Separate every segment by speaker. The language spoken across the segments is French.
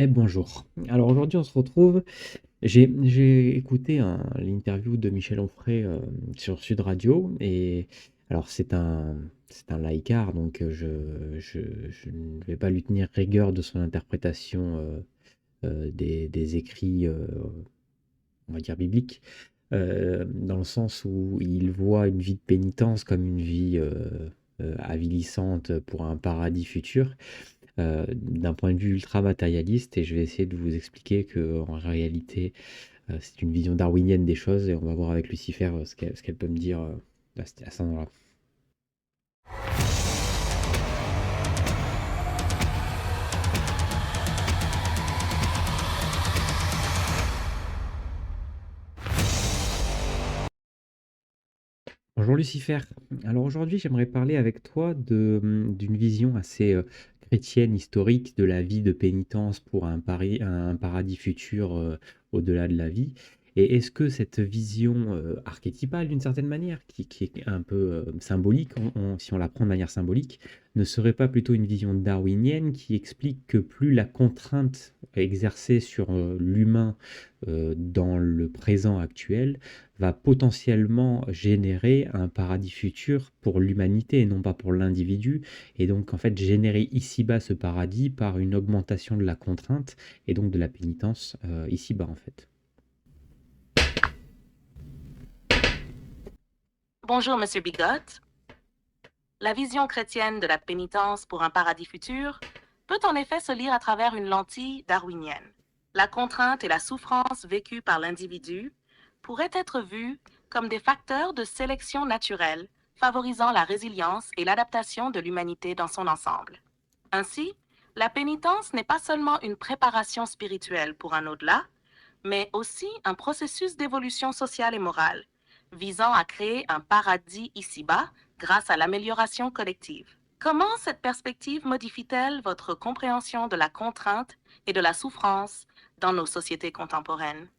Speaker 1: Bonjour. Alors aujourd'hui, on se retrouve. J'ai écouté l'interview de Michel Onfray sur Sud Radio. Et alors, c'est un laïcard, donc je ne vais pas lui tenir rigueur de son interprétation des écrits, on va dire, bibliques, dans le sens où il voit une vie de pénitence comme une vie avilissante pour un paradis futur d'un point de vue ultra matérialiste, et je vais essayer de vous expliquer que en réalité, c'est une vision darwinienne des choses, et on va voir avec Lucifer ce qu'elle peut me dire à ce moment-là. Bonjour Lucifer. Alors aujourd'hui, j'aimerais parler avec toi d'une vision assez chrétienne, historique de la vie de pénitence pour un paradis futur au-delà de la vie. Et est-ce que cette vision archétypale d'une certaine manière, qui est un peu symbolique, si on la prend de manière symbolique, ne serait pas plutôt une vision darwinienne qui explique que plus la contrainte exercée sur l'humain dans le présent actuel va potentiellement générer un paradis futur pour l'humanité et non pas pour l'individu, et donc en fait générer ici-bas ce paradis par une augmentation de la contrainte et donc de la pénitence ici-bas en fait.
Speaker 2: Bonjour, Monsieur Bigot. La vision chrétienne de la pénitence pour un paradis futur peut en effet se lire à travers une lentille darwinienne. La contrainte et la souffrance vécues par l'individu pourraient être vues comme des facteurs de sélection naturelle favorisant la résilience et l'adaptation de l'humanité dans son ensemble. Ainsi, la pénitence n'est pas seulement une préparation spirituelle pour un au-delà, mais aussi un processus d'évolution sociale et morale, visant à créer un paradis ici-bas grâce à l'amélioration collective. Comment cette perspective modifie-t-elle votre compréhension de la contrainte et de la souffrance dans nos sociétés contemporaines?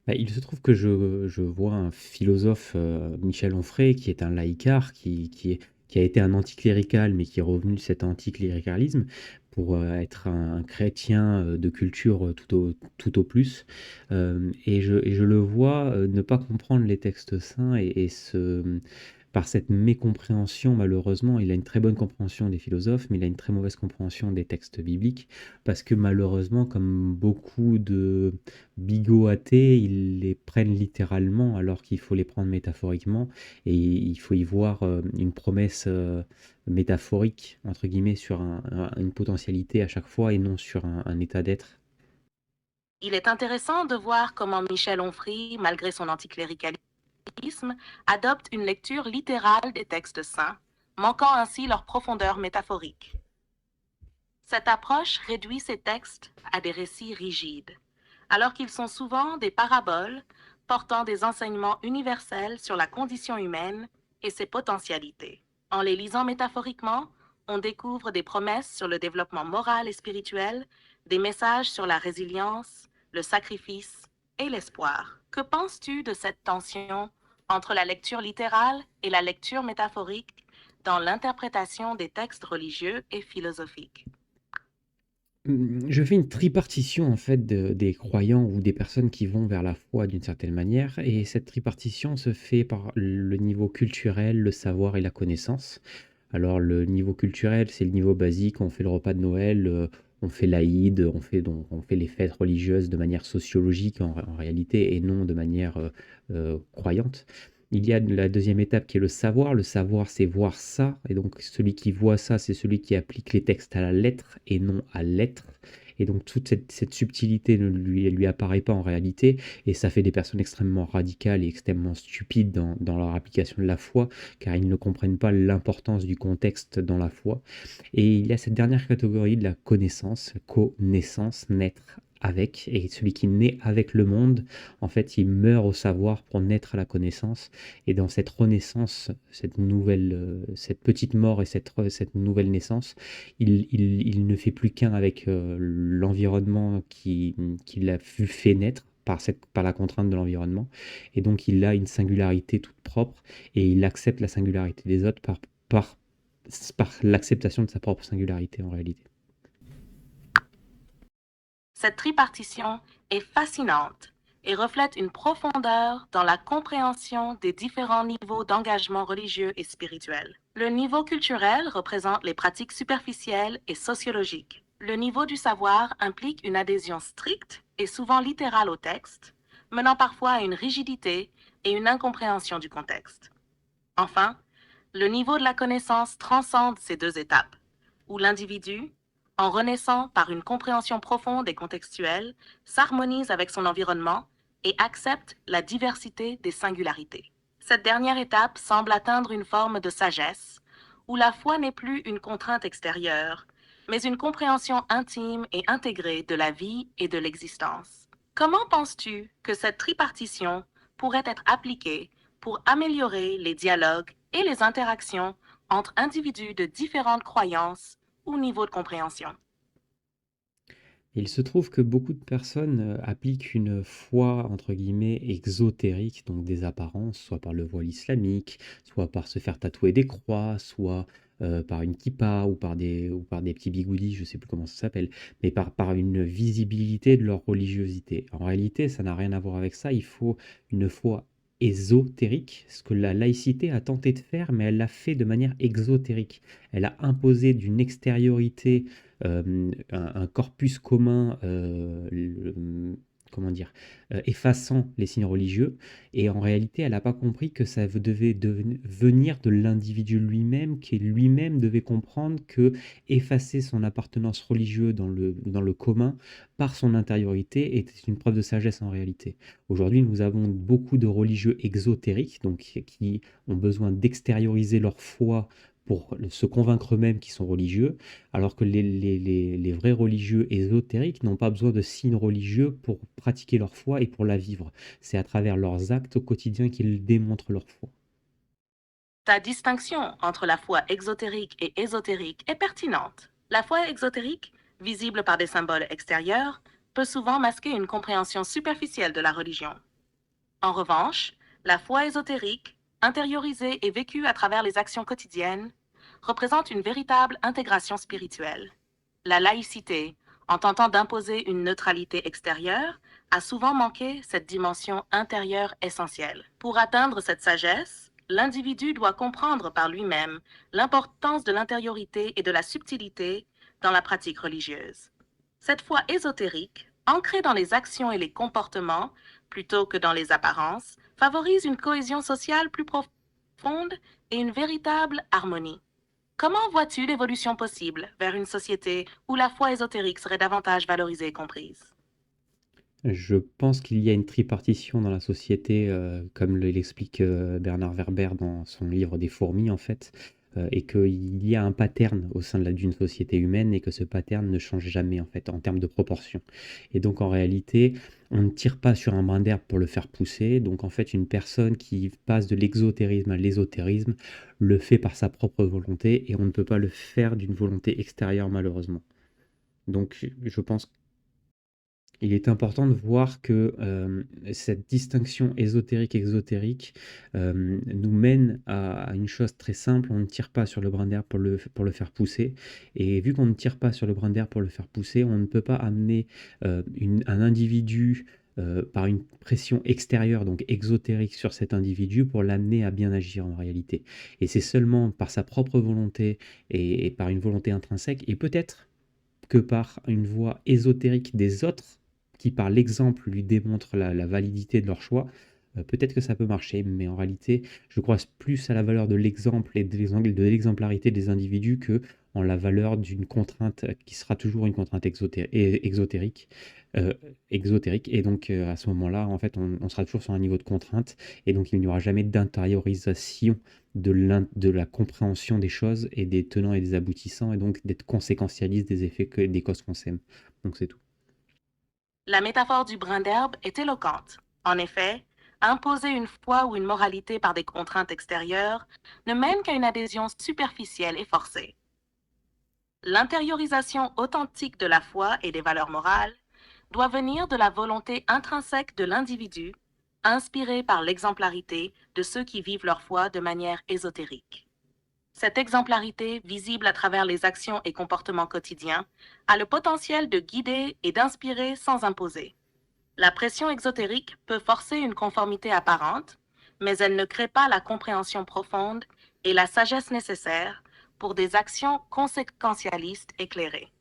Speaker 1: Bah, il se trouve que je vois un philosophe, Michel Onfray, qui est un laïcard, qui a été un anticlérical, mais qui est revenu de cet anticléricalisme pour être un chrétien de culture tout au plus. Et je le vois ne pas comprendre les textes saints par cette mécompréhension, malheureusement, il a une très bonne compréhension des philosophes, mais il a une très mauvaise compréhension des textes bibliques, parce que malheureusement, comme beaucoup de bigots athées, ils les prennent littéralement alors qu'il faut les prendre métaphoriquement, et il faut y voir une promesse métaphorique, entre guillemets, sur une potentialité à chaque fois et non sur un état d'être.
Speaker 2: Il est intéressant de voir comment Michel Onfray, malgré son anticléricalisme, adopte une lecture littérale des textes saints, manquant ainsi leur profondeur métaphorique. Cette approche réduit ces textes à des récits rigides, alors qu'ils sont souvent des paraboles portant des enseignements universels sur la condition humaine et ses potentialités. En les lisant métaphoriquement, on découvre des promesses sur le développement moral et spirituel, des messages sur la résilience, le sacrifice et l'espoir. Que penses-tu de cette tension entre la lecture littérale et la lecture métaphorique dans l'interprétation des textes religieux et philosophiques?
Speaker 1: Je fais une tripartition en fait des croyants ou des personnes qui vont vers la foi d'une certaine manière, et cette tripartition se fait par le niveau culturel, le savoir et la connaissance. Alors le niveau culturel, c'est le niveau basique, on fait le repas de Noël, on fait l'Aïd, on fait les fêtes religieuses de manière sociologique en réalité, et non de manière croyante. Il y a la deuxième étape qui est le savoir. Le savoir, c'est voir ça, et donc celui qui voit ça, c'est celui qui applique les textes à la lettre et non à l'être. Et donc toute cette subtilité ne lui apparaît pas en réalité, et ça fait des personnes extrêmement radicales et extrêmement stupides dans leur application de la foi, car ils ne comprennent pas l'importance du contexte dans la foi. Et il y a cette dernière catégorie de la connaissance, connaissance, naître avec, et celui qui naît avec le monde, en fait, il meurt au savoir pour naître à la connaissance. Et dans cette renaissance, cette petite mort et cette nouvelle naissance, il ne fait plus qu'un avec l'environnement qui l'a vu fait naître par la contrainte de l'environnement. Et donc, il a une singularité toute propre, et il accepte la singularité des autres par l'acceptation de sa propre singularité en réalité.
Speaker 2: Cette tripartition est fascinante et reflète une profondeur dans la compréhension des différents niveaux d'engagement religieux et spirituel. Le niveau culturel représente les pratiques superficielles et sociologiques. Le niveau du savoir implique une adhésion stricte et souvent littérale au texte, menant parfois à une rigidité et une incompréhension du contexte. Enfin, le niveau de la connaissance transcende ces deux étapes, où l'individu, en renaissant par une compréhension profonde et contextuelle, s'harmonise avec son environnement et accepte la diversité des singularités. Cette dernière étape semble atteindre une forme de sagesse, où la foi n'est plus une contrainte extérieure, mais une compréhension intime et intégrée de la vie et de l'existence. Comment penses-tu que cette tripartition pourrait être appliquée pour améliorer les dialogues et les interactions entre individus de différentes croyances ou niveaux de compréhension?
Speaker 1: Il se trouve que beaucoup de personnes appliquent une foi, entre guillemets, exotérique, donc des apparences, soit par le voile islamique, soit par se faire tatouer des croix, soit par une kippa ou par des petits bigoudis, je sais plus comment ça s'appelle, mais par une visibilité de leur religiosité. En réalité, ça n'a rien à voir avec ça, il faut une foi ésotérique, ce que la laïcité a tenté de faire, mais elle l'a fait de manière exotérique. Elle a imposé d'une extériorité un corpus commun, comment dire, effaçant les signes religieux. Et en réalité, elle n'a pas compris que ça devait venir de l'individu lui-même, qui lui-même devait comprendre que effacer son appartenance religieuse dans le commun par son intériorité était une preuve de sagesse en réalité. Aujourd'hui, nous avons beaucoup de religieux exotériques, donc qui ont besoin d'extérioriser leur foi pour se convaincre eux-mêmes qu'ils sont religieux, alors que les vrais religieux ésotériques n'ont pas besoin de signes religieux pour pratiquer leur foi et pour la vivre. C'est à travers leurs actes au quotidien qu'ils démontrent leur foi.
Speaker 2: Ta distinction entre la foi exotérique et ésotérique est pertinente. La foi exotérique, visible par des symboles extérieurs, peut souvent masquer une compréhension superficielle de la religion. En revanche, la foi ésotérique, intériorisée et vécue à travers les actions quotidiennes, représente une véritable intégration spirituelle. La laïcité, en tentant d'imposer une neutralité extérieure, a souvent manqué cette dimension intérieure essentielle. Pour atteindre cette sagesse, l'individu doit comprendre par lui-même l'importance de l'intériorité et de la subtilité dans la pratique religieuse. Cette foi ésotérique, ancrée dans les actions et les comportements plutôt que dans les apparences, favorise une cohésion sociale plus profonde et une véritable harmonie. Comment vois-tu l'évolution possible vers une société où la foi ésotérique serait davantage valorisée et comprise?
Speaker 1: Je pense qu'il y a une tripartition dans la société, comme l'explique Bernard Werber dans son livre des fourmis en fait, et qu'il y a un pattern au sein d'une société humaine et que ce pattern ne change jamais en fait en termes de proportion. Et donc en réalité, on ne tire pas sur un brin d'herbe pour le faire pousser. Donc en fait, une personne qui passe de l'exotérisme à l'ésotérisme le fait par sa propre volonté et on ne peut pas le faire d'une volonté extérieure malheureusement. Donc je pense il est important de voir que, cette distinction ésotérique-exotérique, nous mène à une chose très simple, on ne tire pas sur le brin d'herbe pour le faire pousser et vu qu'on ne tire pas sur le brin d'herbe pour le faire pousser, on ne peut pas amener, un individu, par une pression extérieure, donc exotérique sur cet individu pour l'amener à bien agir en réalité et c'est seulement par sa propre volonté et par une volonté intrinsèque et peut-être que par une voie ésotérique des autres, qui par l'exemple lui démontrent la validité de leur choix, peut-être que ça peut marcher, mais en réalité, je crois plus à la valeur de l'exemple et de l'exemplarité des individus que en la valeur d'une contrainte qui sera toujours une contrainte euh, exotérique. Et donc, à ce moment-là, en fait, on sera toujours sur un niveau de contrainte, et donc il n'y aura jamais d'intériorisation de la compréhension des choses et des tenants et des aboutissants, et donc d'être conséquentialiste des effets des causes qu'on sème. Donc c'est tout.
Speaker 2: La métaphore du brin d'herbe est éloquente. En effet, imposer une foi ou une moralité par des contraintes extérieures ne mène qu'à une adhésion superficielle et forcée. L'intériorisation authentique de la foi et des valeurs morales doit venir de la volonté intrinsèque de l'individu, inspirée par l'exemplarité de ceux qui vivent leur foi de manière ésotérique. Cette exemplarité, visible à travers les actions et comportements quotidiens, a le potentiel de guider et d'inspirer sans imposer. La pression exotérique peut forcer une conformité apparente, mais elle ne crée pas la compréhension profonde et la sagesse nécessaires pour des actions conséquentialistes éclairées.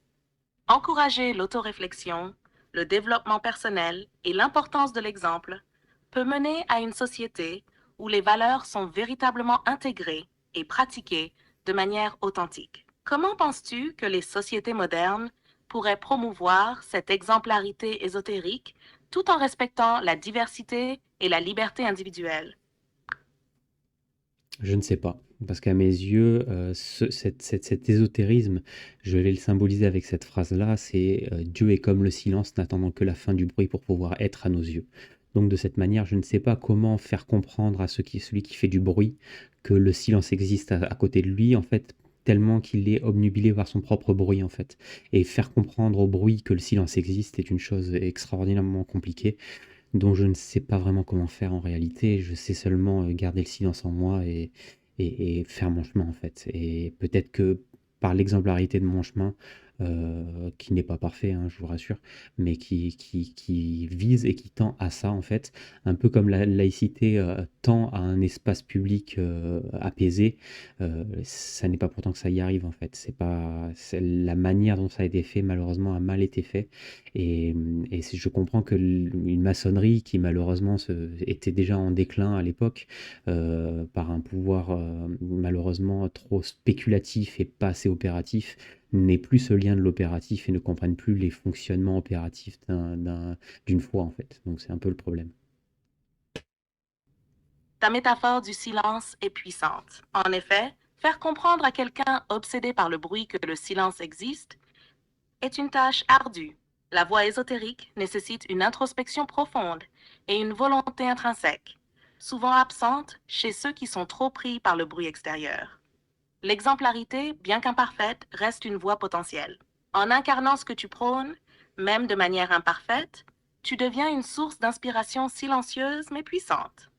Speaker 2: Encourager l'autoréflexion, le développement personnel et l'importance de l'exemple peut mener à une société où les valeurs sont véritablement intégrées et pratiquées de manière authentique. Comment penses-tu que les sociétés modernes pourraient promouvoir cette exemplarité ésotérique tout en respectant la diversité et la liberté individuelle?
Speaker 1: Je ne sais pas, parce qu'à mes yeux, cet ésotérisme, je vais le symboliser avec cette phrase-là, c'est Dieu est comme le silence, n'attendant que la fin du bruit pour pouvoir être à nos yeux. Donc de cette manière, je ne sais pas comment faire comprendre à celui qui fait du bruit que le silence existe à côté de lui, en fait, tellement qu'il est obnubilé par son propre bruit, en fait. Et faire comprendre au bruit que le silence existe est une chose extraordinairement compliquée dont je ne sais pas vraiment comment faire en réalité. Je sais seulement garder le silence en moi et faire mon chemin en fait. Et peut-être que par l'exemplarité de mon chemin, qui n'est pas parfait, hein, je vous rassure, mais qui vise et qui tend à ça en fait, un peu comme la laïcité tend à un espace public apaisé, ça n'est pas pourtant que ça y arrive en fait. C'est pas, c'est la manière dont ça a été fait malheureusement a mal été fait et je comprends que une maçonnerie qui malheureusement était déjà en déclin à l'époque, par un pouvoir malheureusement trop spéculatif et pas assez opératif, n'ait plus ce lien de l'opératif et ne comprenne plus les fonctionnements opératifs d'une foi en fait. Donc c'est un peu le problème.
Speaker 2: Ta métaphore du silence est puissante. En effet, faire comprendre à quelqu'un obsédé par le bruit que le silence existe est une tâche ardue. La voie ésotérique nécessite une introspection profonde et une volonté intrinsèque, souvent absente chez ceux qui sont trop pris par le bruit extérieur. L'exemplarité, bien qu'imparfaite, reste une voie potentielle. En incarnant ce que tu prônes, même de manière imparfaite, tu deviens une source d'inspiration silencieuse mais puissante.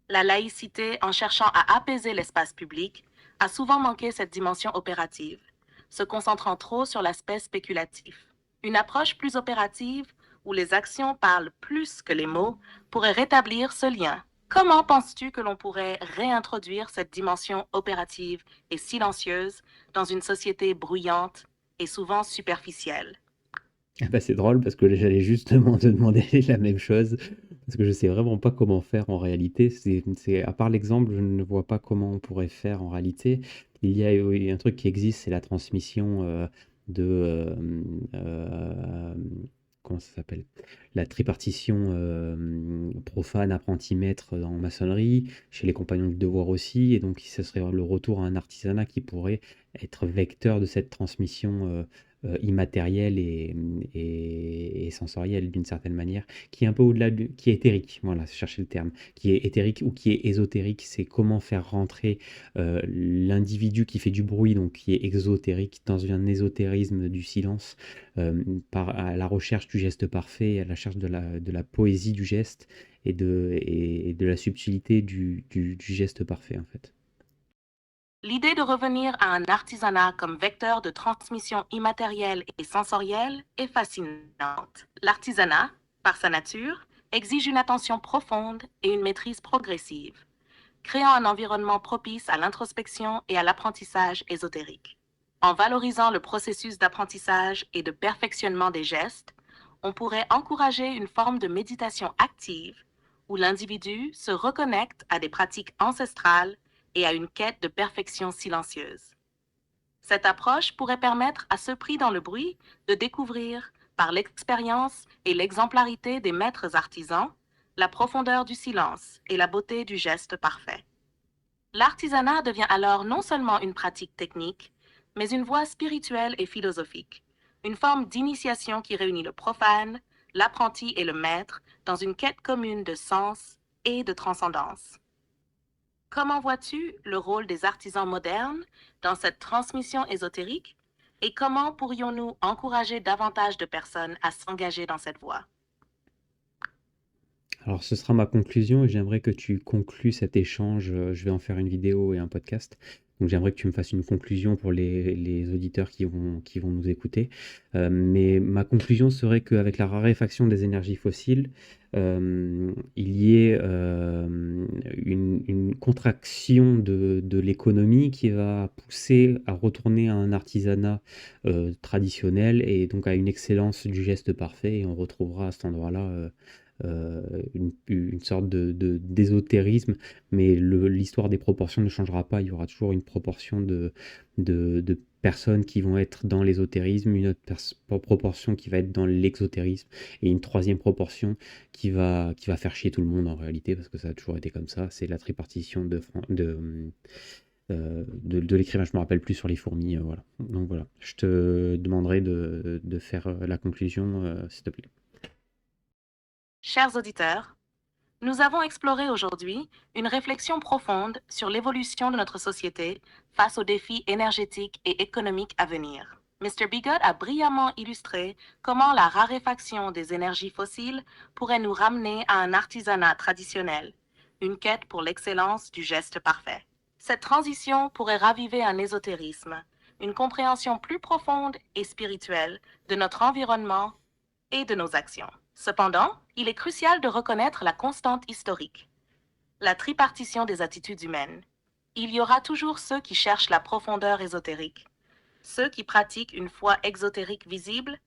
Speaker 2: La laïcité, en cherchant à apaiser l'espace public, a souvent manqué cette dimension opérative, se concentrant trop sur l'aspect spéculatif. Une approche plus opérative, où les actions parlent plus que les mots, pourrait rétablir ce lien. Comment penses-tu que l'on pourrait réintroduire cette dimension opérative et silencieuse dans une société bruyante et souvent superficielle?
Speaker 1: Ah bah, c'est drôle parce que j'allais justement te demander la même chose, parce que je sais vraiment pas comment faire en réalité. À part l'exemple, je ne vois pas comment on pourrait faire en réalité. Il y a oui, un truc qui existe, c'est la transmission de... comment ça s'appelle? La tripartition profane, apprenti, maître en maçonnerie, chez les compagnons du devoir aussi, et donc ce serait le retour à un artisanat qui pourrait être vecteur de cette transmission immatérielle et sensorielle d'une certaine manière, qui est un peu au-delà qui est éthérique, voilà, je cherchais le terme, qui est éthérique ou qui est ésotérique, c'est comment faire rentrer l'individu qui fait du bruit, donc qui est exotérique, dans un ésotérisme du silence, à la recherche du geste parfait, à la recherche de la poésie du geste et de la subtilité du geste parfait en fait.
Speaker 2: L'idée de revenir à un artisanat comme vecteur de transmission immatérielle et sensorielle est fascinante. L'artisanat, par sa nature, exige une attention profonde et une maîtrise progressive, créant un environnement propice à l'introspection et à l'apprentissage ésotérique. En valorisant le processus d'apprentissage et de perfectionnement des gestes, on pourrait encourager une forme de méditation active où l'individu se reconnecte à des pratiques ancestrales et à une quête de perfection silencieuse. Cette approche pourrait permettre à ceux pris dans le bruit de découvrir, par l'expérience et l'exemplarité des maîtres artisans, la profondeur du silence et la beauté du geste parfait. L'artisanat devient alors non seulement une pratique technique, mais une voie spirituelle et philosophique, une forme d'initiation qui réunit le profane, l'apprenti et le maître dans une quête commune de sens et de transcendance. Comment vois-tu le rôle des artisans modernes dans cette transmission ésotérique et comment pourrions-nous encourager davantage de personnes à s'engager dans cette voie?
Speaker 1: Alors ce sera ma conclusion et j'aimerais que tu conclues cet échange, je vais en faire une vidéo et un podcast, Donc j'aimerais que tu me fasses une conclusion pour les auditeurs qui vont nous écouter. Mais ma conclusion serait qu'avec la raréfaction des énergies fossiles, il y ait une contraction de l'économie qui va pousser à retourner à un artisanat traditionnel et donc à une excellence du geste parfait. Et on retrouvera à cet endroit-là une sorte d'ésotérisme, mais l'histoire des proportions ne changera pas. Il y aura toujours une proportion de personnes qui vont être dans l'ésotérisme, une autre proportion qui va être dans l'exotérisme, et une troisième proportion qui va faire chier tout le monde en réalité, parce que ça a toujours été comme ça. C'est la tripartition de l'écrivain, je me rappelle plus sur les fourmis. Voilà. Donc voilà, je te demanderai de faire la conclusion, s'il te plaît.
Speaker 2: Chers auditeurs, nous avons exploré aujourd'hui une réflexion profonde sur l'évolution de notre société face aux défis énergétiques et économiques à venir. Mr. Bigot a brillamment illustré comment la raréfaction des énergies fossiles pourrait nous ramener à un artisanat traditionnel, une quête pour l'excellence du geste parfait. Cette transition pourrait raviver un ésotérisme, une compréhension plus profonde et spirituelle de notre environnement et de nos actions. Cependant, il est crucial de reconnaître la constante historique, la tripartition des attitudes humaines. Il y aura toujours ceux qui cherchent la profondeur ésotérique, ceux qui pratiquent une foi exotérique visible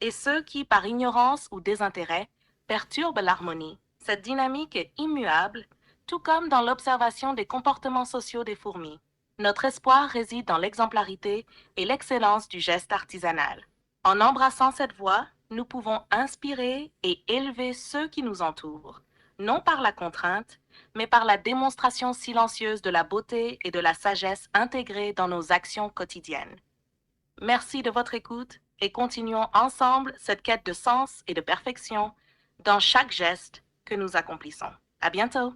Speaker 2: et ceux qui, par ignorance ou désintérêt, perturbent l'harmonie. Cette dynamique est immuable, tout comme dans l'observation des comportements sociaux des fourmis. Notre espoir réside dans l'exemplarité et l'excellence du geste artisanal. En embrassant cette voie, nous pouvons inspirer et élever ceux qui nous entourent, non par la contrainte, mais par la démonstration silencieuse de la beauté et de la sagesse intégrées dans nos actions quotidiennes. Merci de votre écoute et continuons ensemble cette quête de sens et de perfection dans chaque geste que nous accomplissons. À bientôt!